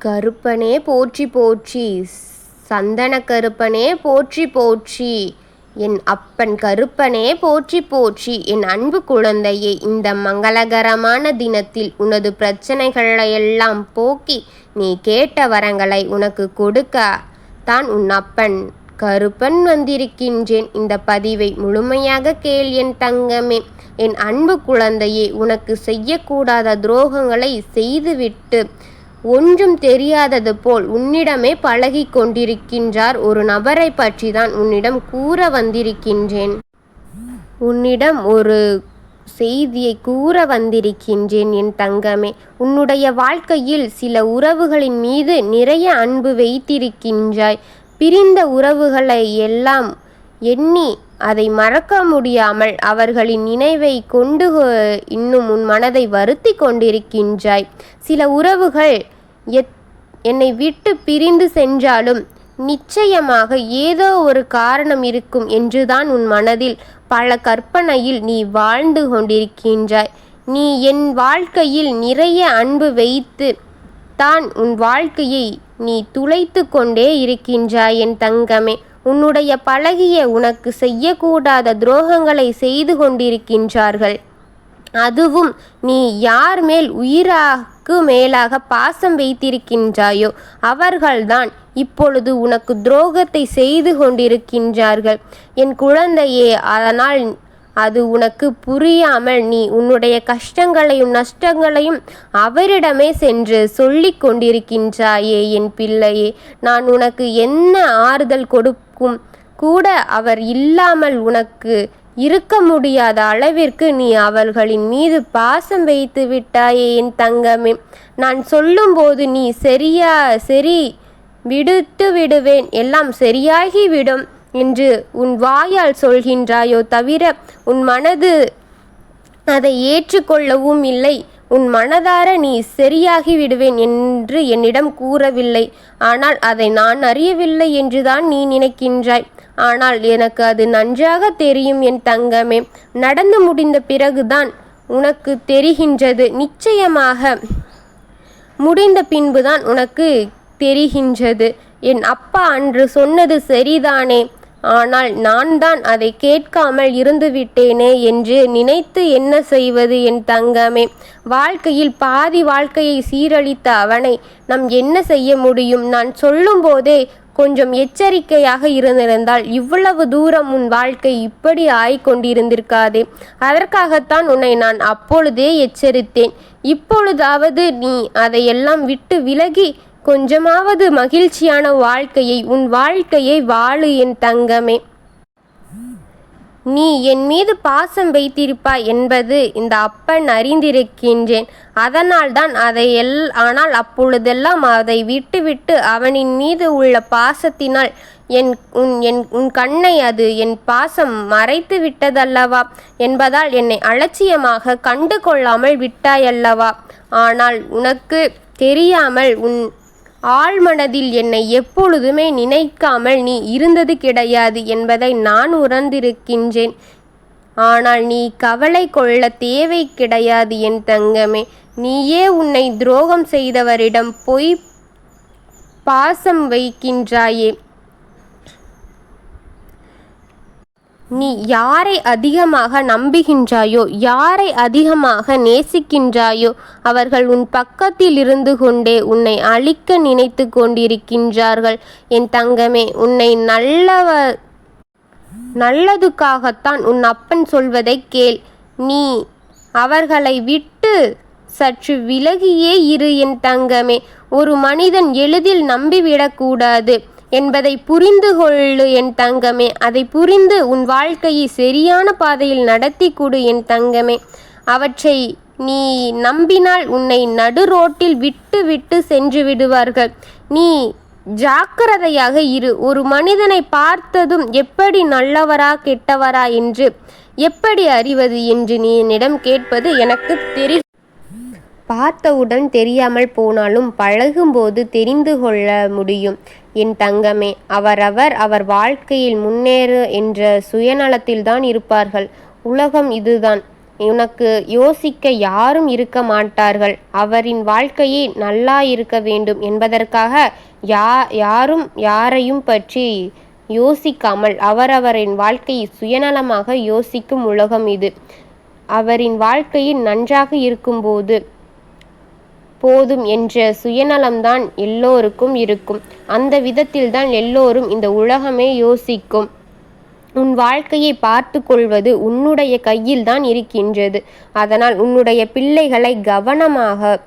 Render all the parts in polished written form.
கருப்பனே போற்றி போற்றி, சந்தன கருப்பனே போற்றி போற்றி, என் அப்பன் கருப்பனே போற்றி போற்றி. என் அன்பு குழந்தையே, இந்த மங்களகரமான தினத்தில் உனது பிரச்சனைகளையெல்லாம் போக்கி நீ கேட்ட வரங்களை உனக்கு கொடுக்க தான் உன் அப்பன் கருப்பன் வந்திருக்கின்றேன். இந்த பதிவை முழுமையாக கேள் என் தங்கமே. என் அன்பு குழந்தையே, உனக்கு செய்யக்கூடாத துரோகங்களை செய்துவிட்டு ஒன்றும் தெரியாதது போல் உன்னிடமே பழகி கொண்டிருக்கின்றார் ஒரு நபரை பற்றி தான் உன்னிடம் கூற வந்திருக்கின்றேன். உன்னிடம் ஒரு செய்தியை கூற வந்திருக்கின்றேன் என் தங்கமே. உன்னுடைய வாழ்க்கையில் சில உறவுகளின் மீது நிறைய அன்பு வைத்திருக்கின்றாய். பிரிந்த உறவுகளை எல்லாம் எண்ணி அதை மறக்க முடியாமல் அவர்களின் நினைவை கொண்டு இன்னும் உன் மனதை வருத்தி கொண்டிருக்கின்றாய். சில உறவுகள் என்னை விட்டு பிரிந்து சென்றாலும் நிச்சயமாக ஏதோ ஒரு காரணம் இருக்கும் என்றுதான் உன் மனதில் பல கற்பனையில் நீ வாழ்ந்து கொண்டிருக்கின்றாய். நீ என் வாழ்க்கையில் நிறைய அன்பு வைத்து தான் உன் வாழ்க்கையை நீ துளைத்து கொண்டே இருக்கின்றாய் என் தங்கமே. உன்னுடைய பழகிய உனக்கு செய்யக்கூடாத துரோகங்களை செய்து கொண்டிருக்கின்றார்கள். அதுவும் நீ யார் மேல் உயிராக்கு மேலாக பாசம் வைத்திருக்கின்றாயோ அவர்கள்தான் இப்பொழுது உனக்கு துரோகத்தை செய்து கொண்டிருக்கின்றார்கள் என் குழந்தையே. அதனால் அது உனக்கு புரியாமல் நீ உன்னுடைய கஷ்டங்களையும் நஷ்டங்களையும் அவரிடமே சென்று சொல்லி கொண்டிருக்கின்றாயே என் பிள்ளையே. நான் உனக்கு என்ன ஆறுதல் கொடுக்கும் கூட அவர் இல்லாமல் உனக்கு இருக்க முடியாத அளவிற்கு நீ அவர்களின் மீது பாசம் வைத்து விட்டாயே என் தங்கமே. நான் சொல்லும்போது நீ சரி விடுத்து விடுவேன், எல்லாம் சரியாகிவிடும் என்று உன் வாயால் சொல்கின்றாயோ தவிர உன் மனது அதை ஏற்றுக்கொள்ளவும் இல்லை. உன் மனதார நீ சரியாகி விடுவேன் என்று என்னிடம் கூறவில்லை. ஆனால் அதை நான் அறியவில்லை என்றுதான் நீ நினைக்கின்றாய். ஆனால் எனக்கு அது நன்றாக தெரியும் என் தங்கமே. நடந்து முடிந்த பிறகுதான் உனக்கு தெரிகின்றது. நிச்சயமாக முடிந்த பின்புதான் உனக்கு தெரிகின்றது. என் அப்பா அன்று சொன்னது சரிதானே, ஆனால் நான் தான் அதை கேட்காமல் இருந்துவிட்டேனே என்று நினைத்து என்ன செய்வது என் தங்கமே. வாழ்க்கையில் பாதி வாழ்க்கையை சீரழித்த அவனை நாம் என்ன செய்ய முடியும்? நான் சொல்லும்போதே கொஞ்சம் எச்சரிக்கையாக இருந்திருந்தால் இவ்வளவு தூரம் உன் வாழ்க்கை இப்படி ஆய்கொண்டிருந்திருக்காதே. அதற்காகத்தான் உன்னை நான் அப்பொழுதே எச்சரித்தேன். இப்பொழுதாவது நீ அதையெல்லாம் விட்டு விலகி கொஞ்சமாவது மகிழ்ச்சியான வாழ்க்கையை உன் வாழ்க்கையை வாழு என் தங்கமே. நீ என் மீது பாசம் வைத்திருப்பாய் என்பது இந்த அப்பன் அறிந்திருக்கின்றேன். அதனால்தான் ஆனால் அப்பொழுதெல்லாம் அதை விட்டுவிட்டு அவனின் மீது உள்ள பாசத்தினால் உன் கண்ணை அது என் பாசம் மறைத்து விட்டதல்லவா என்பதால் என்னை அலட்சியமாக கண்டு கொள்ளாமல் விட்டாயல்லவா. ஆனால் உனக்கு தெரியாமல் உன் ஆழ்மனதில் என்னை எப்பொழுதுமே நினைக்காமல் நீ இருந்தது கிடையாது என்பதை நான் உணர்ந்திருக்கின்றேன். ஆனால் நீ கவலை கொள்ள தேவை கிடையாது என் தங்கமே. நீயே உன்னை துரோகம் செய்தவரிடம் போய் பாசம் வைக்கின்றாயே. நீ யாரை அதிகமாக நம்புகின்றாயோ, யாரை அதிகமாக நேசிக்கின்றாயோ அவர்கள் உன் பக்கத்தில் இருந்து கொண்டே உன்னை அழிக்க நினைத்து கொண்டிருக்கின்றார்கள் என் தங்கமே. உன்னை நல்லதுக்காகத்தான் உன் அப்பன் சொல்வதை கேள். நீ அவர்களை விட்டு சற்று விலகியே இரு என் தங்கமே. ஒரு மனிதன் எளிதில் நம்பிவிடக்கூடாது என்பதை புரிந்து கொள்ளு என் தங்கமே. அதை புரிந்து உன் வாழ்க்கையை சரியான பாதையில் நடத்தி கொடு என் தங்கமே. அவற்றை நீ நம்பினால் உன்னை நடு ரோட்டில் விட்டு விட்டு சென்று விடுவார்கள். நீ ஜாக்கிரதையாக இரு. ஒரு மனிதனை பார்த்ததும் எப்படி நல்லவரா கெட்டவரா என்று எப்படி அறிவது என்று நீ என்னிடம் கேட்பது எனக்கு தெரியும். பார்த்தவுடன் தெரியாமல் போனாலும் பழகும்போது தெரிந்து கொள்ள முடியும் என் தங்கமே. அவர் வாழ்க்கையில் முன்னேறு என்ற சுயநலத்தில்தான் இருப்பார்கள். உலகம் இதுதான். உனக்கு யோசிக்க யாரும் இருக்க மாட்டார்கள். அவரின் வாழ்க்கையே நல்லா இருக்க வேண்டும் என்பதற்காக யாரும் யாரையும் பற்றி யோசிக்காமல் அவரவரின் வாழ்க்கையை சுயநலமாக யோசிக்கும் உலகம் இது. அவரின் வாழ்க்கையில் நன்றாக இருக்கும்போது போதும் என்ற சுயநலம்தான் எல்லோருக்கும் இருக்கும். அந்த விதத்தில்தான் எல்லோரும் இந்த உலகமே யோசிக்கும். உன் வாழ்க்கையை பார்த்து கொள்வது உன்னுடைய கையில்தான் இருக்கின்றது. அதனால் உன்னுடைய பிள்ளைகளை கவனமாக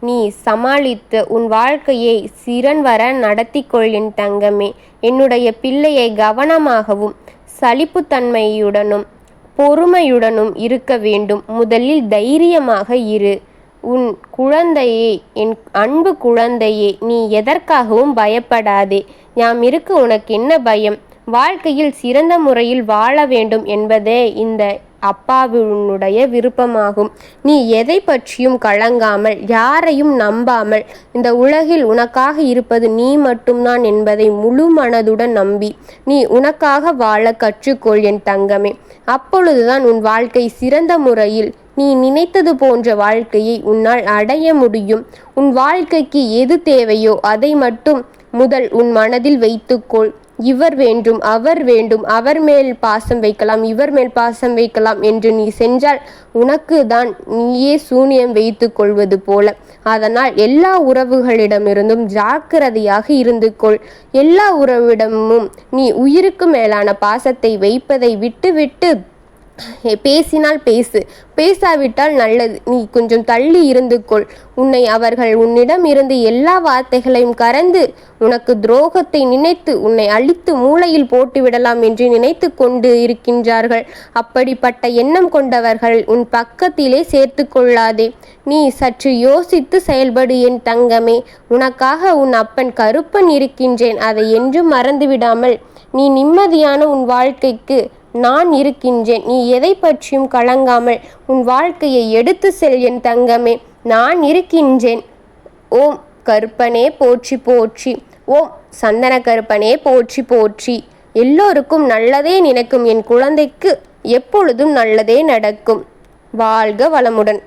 நீ சமாளித்து உன் வாழ்க்கையை சிறன்வர நடத்தி கொள் என் தங்கமே. என்னுடைய பிள்ளையை கவனமாகவும் சலிப்புத்தன்மையுடனும் பொறுமையுடனும் இருக்க வேண்டும். முதலில் தைரியமாக இரு. உன் குழந்தையே, என் அன்பு குழந்தையே, நீ எதற்காகவும் பயப்படாதே. யாம் இருக்க உனக்கு என்ன பயம்? வாழ்க்கையில் சிறந்த முறையில் வாழ வேண்டும் என்பதே இந்த அப்பாவினுடைய விருப்பமாகும். நீ எதை பற்றியும் கலங்காமல் யாரையும் நம்பாமல் இந்த உலகில் உனக்காக இருப்பது நீ மட்டும்தான் என்பதை முழு மனதுடன் நம்பி நீ உனக்காக வாழ கற்றுக்கொள் என் தங்கமே. அப்பொழுதுதான் உன் வாழ்க்கை சிறந்த முறையில் நீ நினைத்தது போன்ற வாழ்க்கையை உன்னால் அடைய முடியும். உன் வாழ்க்கைக்கு எது தேவையோ அதை மட்டும் முதல் உன் மனதில் வைத்துக்கொள். இவர் வேண்டும், அவர் வேண்டும், அவர் மேல் பாசம் வைக்கலாம், இவர் மேல் பாசம் வைக்கலாம் என்று நீ சென்றால் உனக்கு தான் நீயே சூனியம் வைத்து கொள்வது போல. அதனால் எல்லா உறவுகளிடமிருந்தும் ஜாக்கிரதையாக இருந்து கொள். எல்லா உறவிடமும் நீ உயிருக்கு மேலான பாசத்தை வைப்பதை விட்டு பேசினால் பேசு, பேசாவிட்டால் நல்லது. நீ கொஞ்சம் தள்ளி இருந்து கொள். அவர்கள் உன்னிடம் இருந்து எல்லா வார்த்தைகளையும் கறந்து உனக்கு துரோகத்தை நினைத்து உன்னை அழித்து மூளையில் போட்டுவிடலாம் என்று நினைத்து கொண்டு இருக்கின்றார்கள். அப்படிப்பட்ட எண்ணம் கொண்டவர்கள் உன் பக்கத்திலே சேர்த்து கொள்ளாதே. நீ சற்று யோசித்து செயல்படு என் தங்கமே. உனக்காக உன் அப்பன் கருப்பன் இருக்கின்றேன். அதை என்றும் மறந்துவிடாமல் நீ நிம்மதியான உன் வாழ்க்கைக்கு நான் இருக்கின்றேன். நீ எதை பற்றியும் கலங்காமல் உன் வாழ்க்கையை எடுத்து செல் என் தங்கமே. நான் இருக்கின்றேன். ஓம் கருப்பனே போற்றி போற்றி. ஓம் சந்தன கருப்பனே போற்றி போற்றி. எல்லோருக்கும் நல்லதே நினைக்கும் என் குழந்தைக்கு எப்பொழுதும் நல்லதே நடக்கும். வாழ்க வளமுடன்.